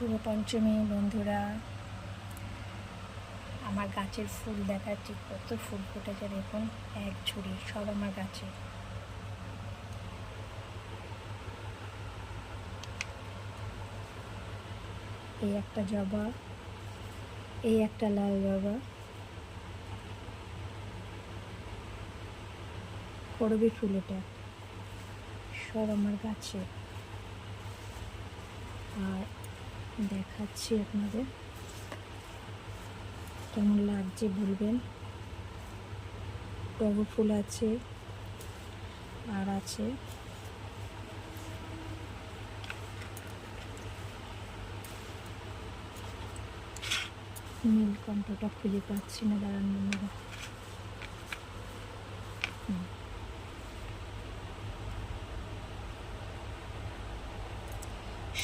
শুভ পঞ্চমী বন্ধুরা। আমার গাছের ফুল দেখাচ্ছি, কত ফুল ফুটেছে দেখুন, এক ঝুড়ি, সব আমার গাছে। এই একটা জবা, এই একটা লাল জবা, করবি ফুল, এটা সব আমার গাছে। আর দেখাচ্ছি আপনাদের, কেমন লাগছে বলবেন। টগর ফুল আছে, আর আছে নীলকণ্ঠটা, খুঁজে পাচ্ছি না, দাঁড়ান বন্ধুরা।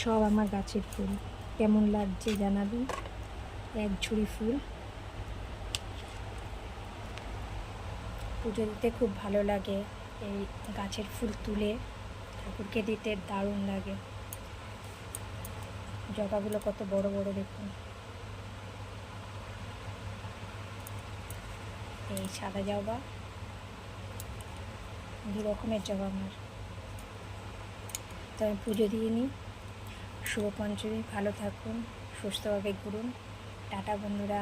সব আমার গাছের ফুল, কেমন লাগছে জানাবেন। এক ঝুড়ি ফুল, পুজো দিতে খুব ভালো লাগে। এই গাছের ফুল তুলে ঠাকুরকে দিতে দারুণ লাগে। জবাগুলো কত বড় বড় দেখুন। এই সাদা জবা, দু রকমের জবা আমার। তো আমি পুজো দিয়ে নিই। শুভ পঞ্চমী, ভালো থাকুন, সুস্থভাবে ঘুরুন। টাটা বন্ধুরা।